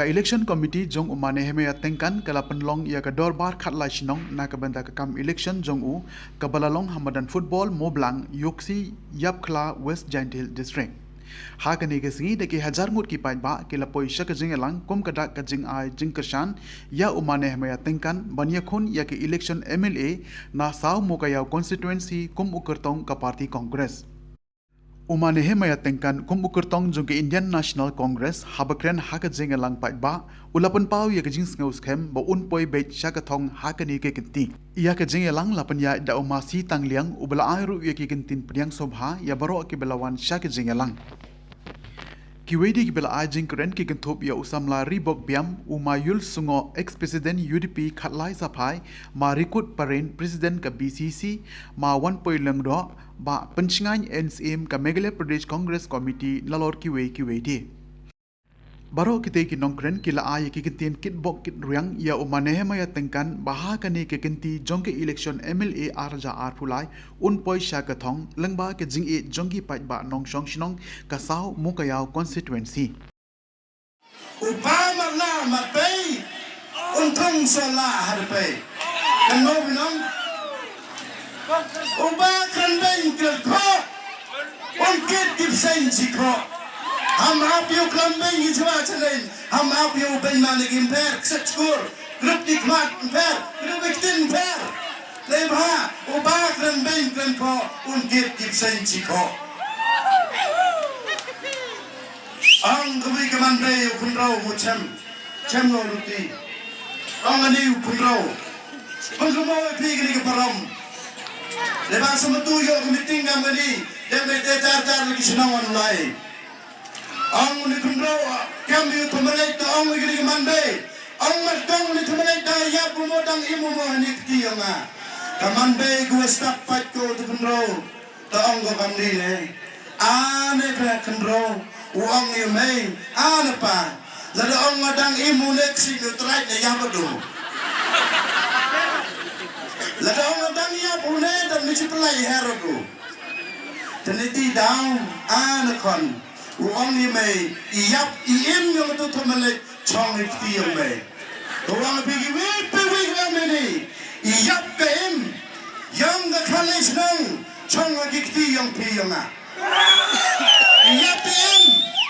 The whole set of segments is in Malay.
Ka election committee jong Nehemayah Tyngkan kala penlong ia ka dorbar khatlai shnong na ka benda ka kam election jong u ka balalong hamadan football moblang yoksi yapkhla West Gentil district. Ha ka ni ka singi de ki hajar ngut ki pai ba ki la poi sha ka jingïalang kum ka dak ka jing ai jing kersan ya Nehemayah Tyngkan bania khun ya ki election MLA na saw mo ka yaw constituency kum ukertong ka party congress. Nehemayah Tyngkan kum ukertong jong ke Indian National Congress habakren haka jingïalang pai ba ulapan pau ya ka jing ngaus kem ba un poi bet sha ka thong haka ni ke kinti ya ka jingïalang lapan ya da umasi tangliang ubala airu ya ki kintin pdiang sobha ya baro ki belawan sha ka jingïalang Kiwedi ki bela ajing keren ki kentup ya usamla ribok biam umayul sungo ex-president UDP khatlai sapai ma rikut paren president ka BCC ma 1 lang do ba penchingan NCM ka Meghalaya Pradesh Congress Committee lalor kiwedi baro kite ki nongkren ki la ay ki kintin kitbok kit ruyang ya Nehemayah Tyngkan baha kani ki kinti jong ke election MLA arja arpulai un poi sha ka thong langba ke jing e jonggi pai ba nong shong shnong ka saw mukayaw constituency Upama la mapay untong sa la harapay kano binong uba kan beng ko unkit gipsen ko हम आप यो क्लम्बिंग इजवा चलें हम आप यो बेईमानी की पैर सचकोर ग्रुप की खमात पैर ग्रुप एक्टिन पैर ले भा उबा क्लम्बिंग क्लम को उनके टिप्सन Chico ang kami kamande ukunraw mo chem no luti ang ani ukunraw pagmo pigli ka param le ba samatuyo meeting ngamani deme tar lagi sinawan lai ang ni kunraw kami tumalay ta ang igli kamande ang matang ni tumalay ta ya pumodang imo mo hanikti nga kamande go stop fight ko kunraw ta ang go kamdi ne ane ka kunraw uang yang main, apa pa? Lalu orang madang imunek si neutral na yang betul. Lalu orang madang yang punya dan mesti pelai heraku. Teniti down, kon. Uang yang main, iap iem yang betul temelek chong ikti yang main. Uang pergi wih yang ini, iap keem yang kekalis nong chong ikti yang pi yang a. Iap iem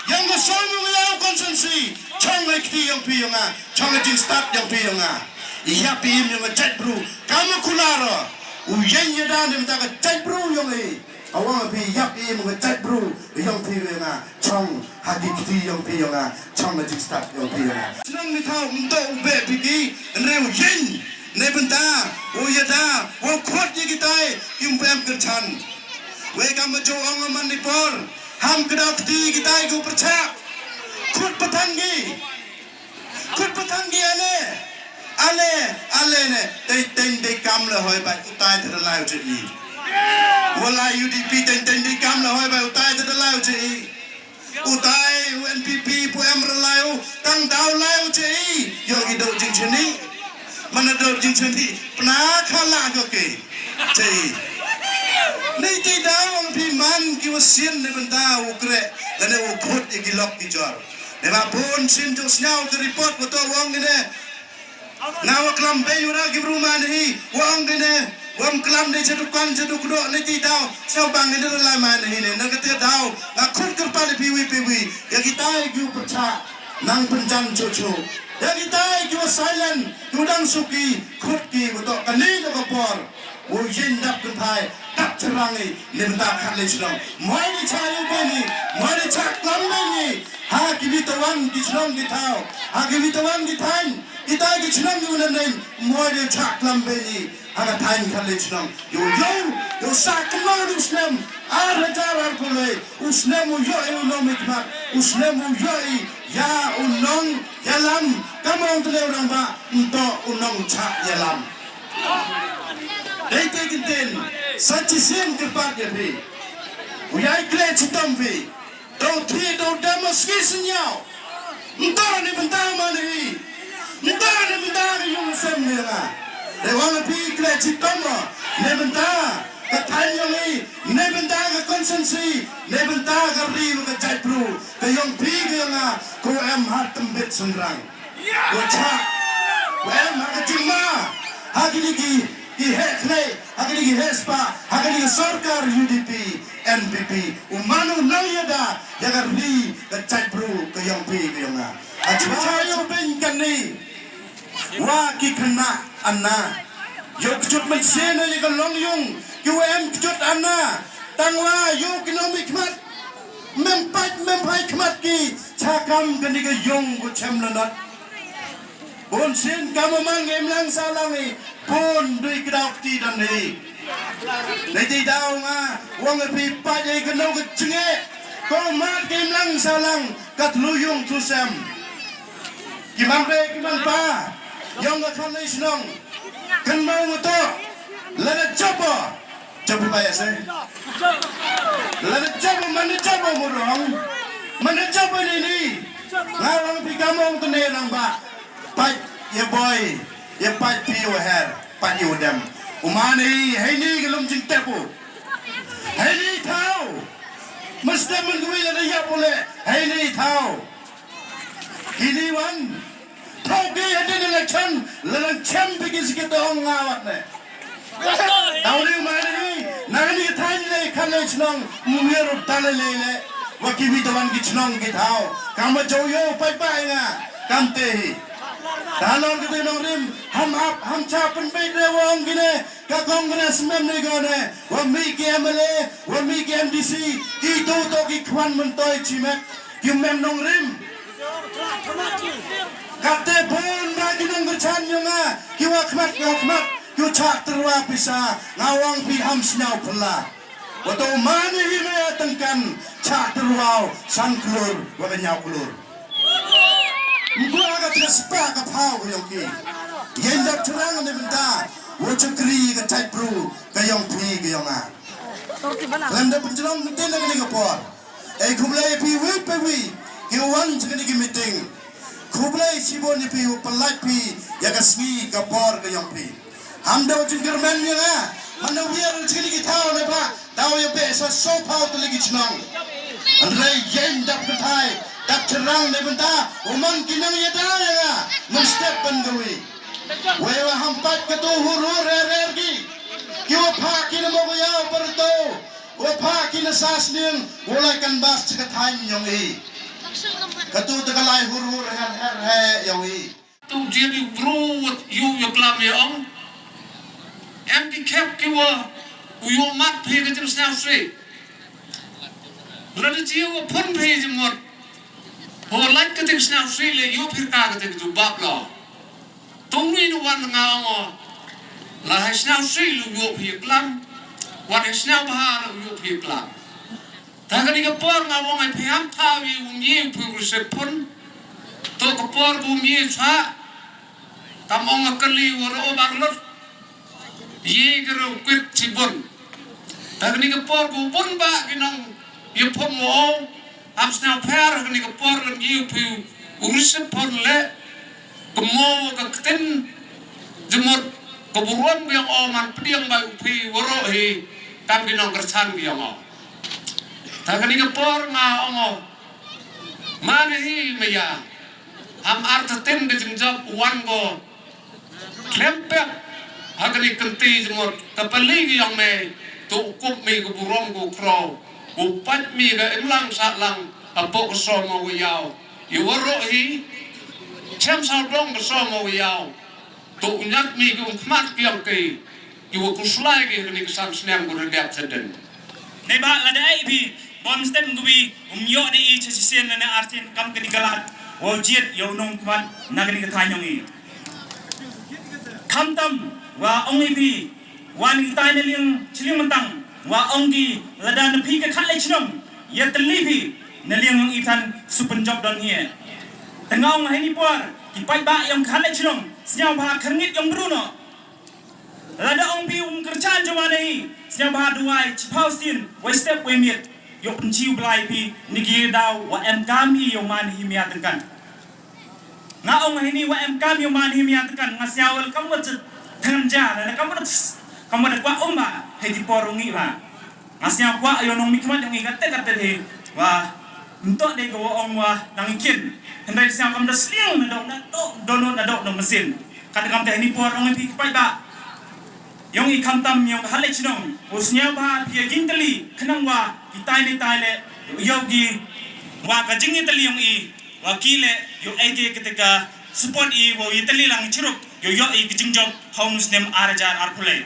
yang bersama yang konsensi chong ikti yang pi yang a, chong jin start yang pi yang a. Iap iem yang jet bro, kamu kulara. Uyen dan minta ke jet bro yang ni. Awang pi iap iem yang jet bro yang pi yang a, chong ikti yang pi yang a, chong jin start yang pi yang a. Senang ni kau untuk ube pergi, reu yen. Ne bentar, uyada, kuat je kita yang pem kercan. Wega majo ang Mawphor, ham kedakti kita iku percak. Kut petanggi ale ne, teng kam le hoy ba utai terlai uji. Wala UDP teng kam le hoy ba utai terlai uji. Utai UNPP pu emrelai tang dau lai uji. Yo gido jing cheni, mana do jing cheni, pna khala ko ke. Cei. Nei ti daw pi man ki wasien ne benda ukre dan ne ukot ye gilok ki jor ne ba bon sin jo snyau ke report ko to wong ne na wa klam be yura ki rumah ne wong ne wong klam ne cedukan cedukdo ne ti daw sau bang ne la man ne na ke te daw na khut ker pa ne piwi ya kita ki percha nang penjan chocho ya kita ki silent udang suki khut ki to kani ko por ujen dap kentai tak cerangi minta kali sedang mai ni cari bani mai ni cak lambani ha kibitawan di sedang di tau ha kibitawan di tan kita di sedang di mana mai ni cak lambani ha tan kali sedang yo sak kenal Islam ada cara boleh Islam yo ulama hikmat Islam yo ya unong yalam kamu untuk orang ba untuk unong cak yalam Dai te kinten sachi sem kirpat ya bhi uyai kle chitam bhi do thi do damaski senyau entah ni benda mana ni yung sem ni lah dai wala bhi kle chitam ni benda ka thai yang ni benda ka sensi nebenta kari lu ke jai pru ke yang pi ke yang ko em hat tembet senrang ko cha ko em ha ke jingma ha ki hekle ha ki hespa ha ki sarkar UDP NPP umanu nayada ya kari ke jai pru ke yang pi ke yang acha yo ben kan ni wa ki khana anna yo kjut mai sena ye ka long yung yo em kjut anna tangwa yo economic mat mempai khmat ki chakam kan ni ka yung ko chem lanat bon sin kamamang em lang sa lang ni bon dui kdau ti dan ni nei ti dau nga wang pi pa ye ka no ka chinge ko mat kem lang sa lang kat lu yung tu sem kimang re kimang pa yang ka khan nei shnong kan mau to lana chapa chapa pa ya se lana chapa murong mana chapa ni ngawang pi kamong to ne lang ba pai ye boy ye pai pi o her pai you dem umani hey ni galum jing tepu hey ni thau mesti mengui lana ya pole hey ni thau kini wan thau ke ada election lalang chem bigis ke dong ngawat ne tau ni mani nangani thain le khan le chnong muero tale le wakibi tawan ki chnong ki thau kam joyo pai pai nga kam te hi dalon ke nong rim ham cha pen bai re wong gine ka congress mem ne gone wa mi ke mle wa mi ke MDC ki to ki khwan mun toy chimek ki mem nong rim kate bon na ginang gerchan yunga kiwa khmat yu chak terwa pisa ngawang pi ham snau phala wato mani Nehemayah Tyngkan chak terwa san klur wa nyau klur mgua ka trespa ka phau yong ki yendap terang ne benda wo chakri ka chai pru ka yong phi ka yonga lemda penjelong mten na ni ka por ei khumle pi wi pe wi ki wan chakni ki meeting Kublai sibon ni pi pelai pi ya kasmi kapor ke yang pi. Hamda ujung germen ni lah. Mana biar cili kita oleh pak. Tahu ya pe so pau tu lagi cenang. Andai yen dap ketai dap cerang ni benda. Uman kinang ya dah ya lah. Mustep pendui. Wewa hampat ketu huru rergi. Kau pak kina mau bayar perdo. Wapa kina sas ning. Mulai kan bas ceketai yang ini. Katu tegalai hur her yawi tu dia di brut yu klam ya ong em di kep kiwa uyo mat phe ke jim snau sri rada ji wo phun phe jim mot ho lak ke jim snau sri le yu phir ka ke jim ju bap lo tung ni nu wan nga ngo la ha snau sri lu yu phe klam wan ha snau ba lu yu phe klam Takkan ni kapor ngawang ay piham tawi umye pugusepon to kapor umye sa kamong akali waro barlot ye gero kwit sibon takkan ni kapor bubon ba kinong yepon mo amsna per ni kapor lam ye pugusepon le kemo kakten jemot keburuan yang oman pediang ba upi waro hi kam kinong kersan yang o Takkan ni kapor nga ongo mana hi maya am artatin de jumjab wan go klempek agani kanti jumor kapali yang me tu kup mi go burom go kro upat mi ga imlang sa lang apo ko so mo yaw iworo hi chem sa dong ko so mo yaw tu nyak mi go khmat kyam ki iwo kuslai gi ni sam snam go dak teden ne ba la dai bi bon step ngui yo de i chesien na artin kam ke digalat o jiet yo nong kwan nagani ka thanyong i khamtam wa ongi bi wan tai na ling chiling mentang wa ongi ladan phi ka khat le chnong ye tli bi na ling i than supen job don here tengong hai ni por ki pai ba yong khat le chnong snyau ba kharngit yong bruno lada ong bi kerjaan joma nei snyau ba duai chipau sin wa step we miet yok chiu blai pi nigi daw wa em kam hi yo man hi Nehemayah Tyngkan nga ong hini wa em kam yo man hi Nehemayah Tyngkan nga siawal kam wa than ja na kam wa kwa umba he di porungi ba ngasnya kwa yo nong mikmat yang ikat he wa untuk de go ong wa nang ikin hendai siang kam da sliang na dono na no mesin kad kam teh ni por ong pi pai ba yong i kam tam yong hale chinong usnya ba pi gintali khnang wa itai ni tai le yogi wa ka jingi tali yong i wa kile yo ege ketika support i wo itali lang chiruk yo i jingjok haunus nem arajar arpulai